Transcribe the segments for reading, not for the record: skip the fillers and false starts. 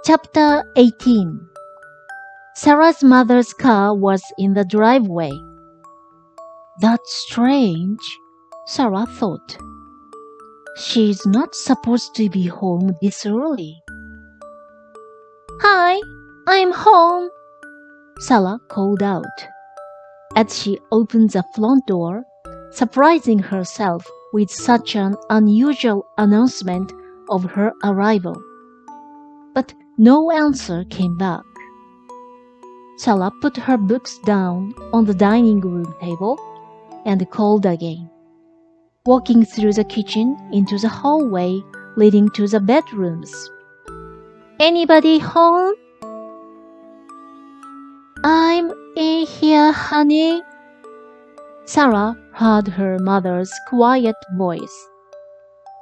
Chapter 18. Sarah's mother's car was in the driveway. That's strange, Sarah thought. She's not supposed to be home this early. Hi, I'm home, Sarah called out as she opened the front door, surprising herself with such an unusual announcement of her arrival. But no answer came back. Sara put her books down on the dining room table and called again, walking through the kitchen into the hallway leading to the bedrooms. Anybody home? I'm in here, honey, Sara heard her mother's quiet voice.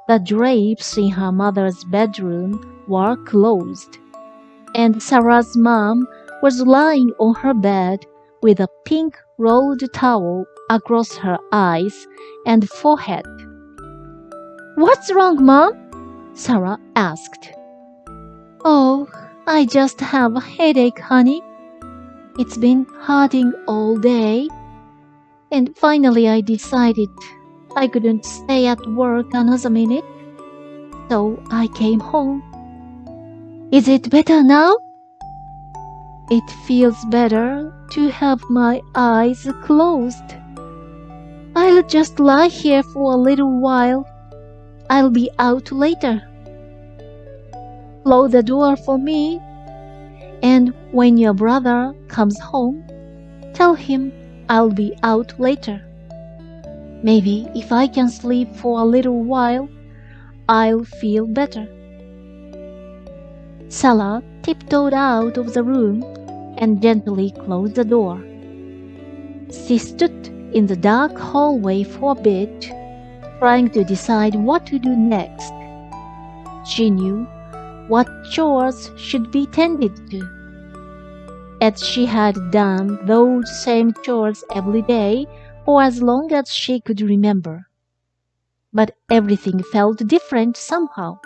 The drapes in her mother's bedroom were closed, and Sarah's mom was lying on her bed with a pink rolled towel across her eyes and forehead. What's wrong, Mom? Sara asked. Oh, I just have a headache, honey. It's been hurting all day. And finally I decided I couldn't stay at work another minute, so I came home. Is it better now? It feels better to have my eyes closed. I'll just lie here for a little while. I'll be out later. Close the door for me, and when your brother comes home, tell him I'll be out later. Maybe if I can sleep for a little while, I'll feel better. Sara tiptoed out of the room and gently closed the door. She stood in the dark hallway for a bit, trying to decide what to do next. She knew what chores should be tended to, as she had done those same chores every day for as long as she could remember. But everything felt different somehow.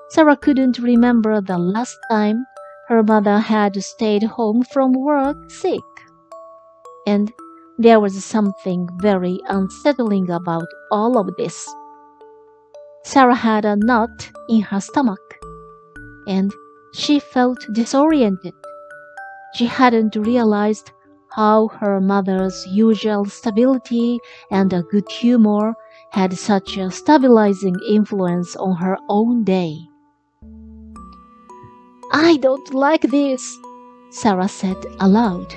Sara couldn't remember the last time her mother had stayed home from work sick. And there was something very unsettling about all of this. Sara had a knot in her stomach, and she felt disoriented. She hadn't realized how her mother's usual stability and a good humor had such a stabilizing influence on her own day. I don't like this, Sara said aloud.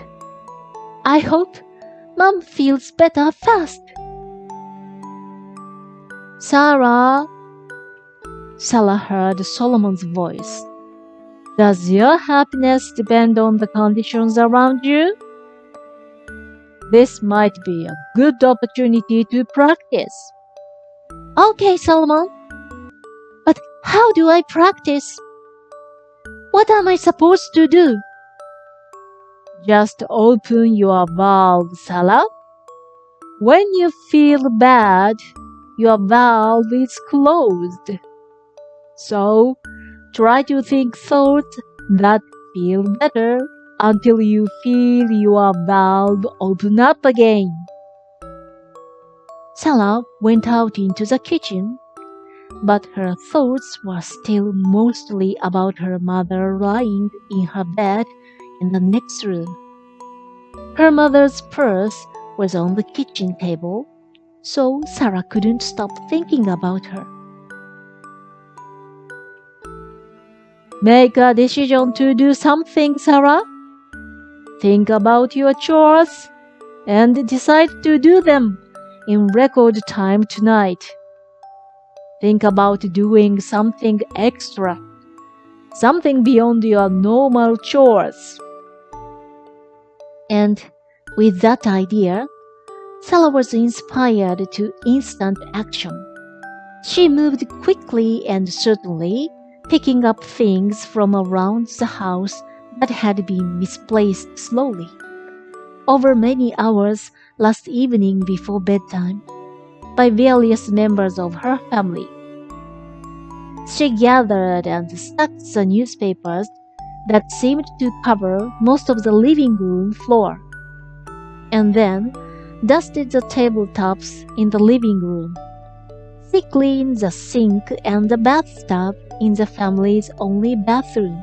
I hope Mom feels better fast. Sara heard Solomon's voice. Does your happiness depend on the conditions around you? This might be a good opportunity to practice. Okay, Solomon. But how do I practice? What am I supposed to do? Just open your valve, Sara. When you feel bad, your valve is closed. So, try to think thoughts that feel better until you feel your valve open up again. Sara went out into the kitchen, but her thoughts were still mostly about her mother lying in her bed in the next room. Her mother's purse was on the kitchen table, so Sara couldn't stop thinking about her. Make a decision to do something, Sara. Think about your chores and decide to do them in record time tonight. Think about doing something extra, something beyond your normal chores. And with that idea, Sara was inspired to instant action. She moved quickly and certainly, picking up things from around the house that had been misplaced slowly over many hours last evening before bedtime by various members of her family. She gathered and stacked the newspapers that seemed to cover most of the living room floor, and then dusted the tabletops in the living room. She cleaned the sink and the bathtub in the family's only bathroom.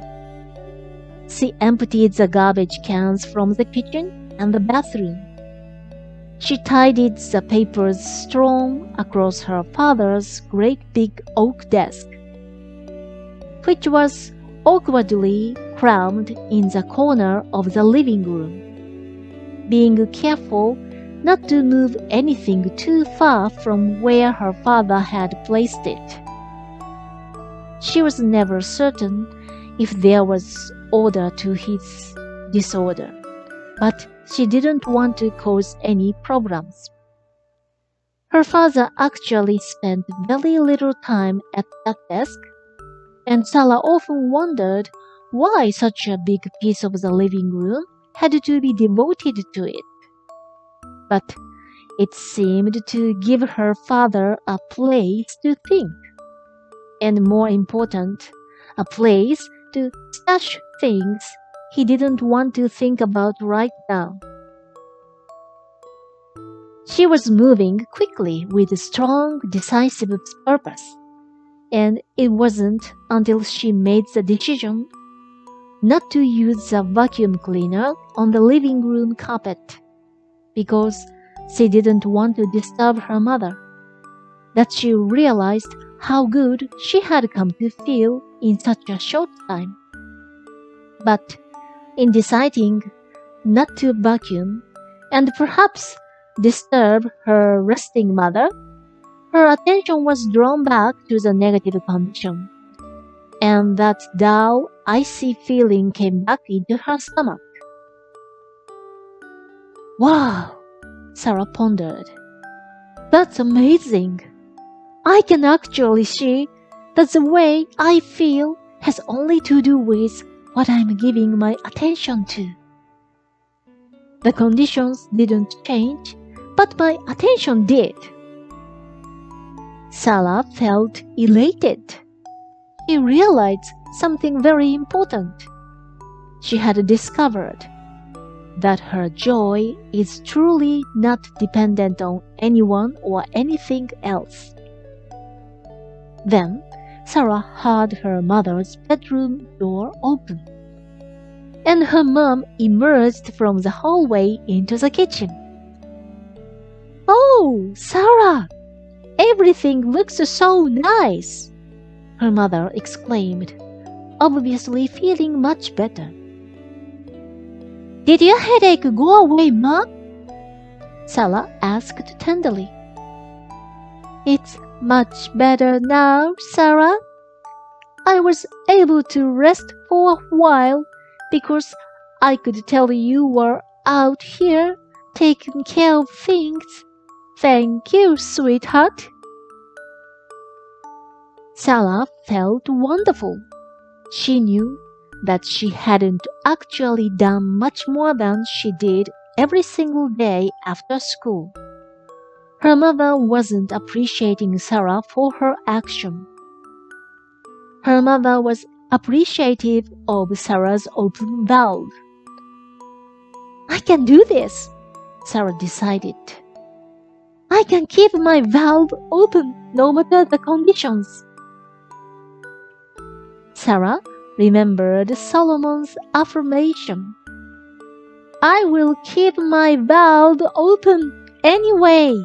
She emptied the garbage cans from the kitchen and the bathroom. She tidied the papers strewn across her father's great big oak desk, which was awkwardly crammed in the corner of the living room, being careful not to move anything too far from where her father had placed it. She was never certain if there was order to his disorder, but she didn't want to cause any problems. Her father actually spent very little time at that desk, and Sara often wondered why such a big piece of the living room had to be devoted to it. But it seemed to give her father a place to think, and more important, a place to stash things he didn't want to think about right now. She was moving quickly with a strong, decisive purpose, and it wasn't until she made the decision not to use the vacuum cleaner on the living room carpet because she didn't want to disturb her mother that she realized how good she had come to feel in such a short time. But in deciding not to vacuum and perhaps disturb her resting mother, her attention was drawn back to the negative condition, and that dull, icy feeling came back into her stomach. Wow, Sara pondered. That's amazing. I can actually see that the way I feel has only to do with what I'm giving my attention to. The conditions didn't change, but my attention did. Sara felt elated. She realized something very important. She had discovered that her joy is truly not dependent on anyone or anything else. Then Sara heard her mother's bedroom door open, and her mom emerged from the hallway into the kitchen. "Oh, Sara! Everything looks so nice!" her mother exclaimed, obviously feeling much better. "Did your headache go away, Mom?" Sara asked tenderly. "It's much better now, Sara. I was able to rest for a while because I could tell you were out here taking care of things. Thank you, sweetheart." Sara felt wonderful. She knew that she hadn't actually done much more than she did every single day after school. Her mother wasn't appreciating Sara for her action. Her mother was appreciative of Sara's open valve. "I can do this," Sara decided. "I can keep my valve open no matter the conditions." Sara remembered Solomon's affirmation, "I will keep my valve open anyway."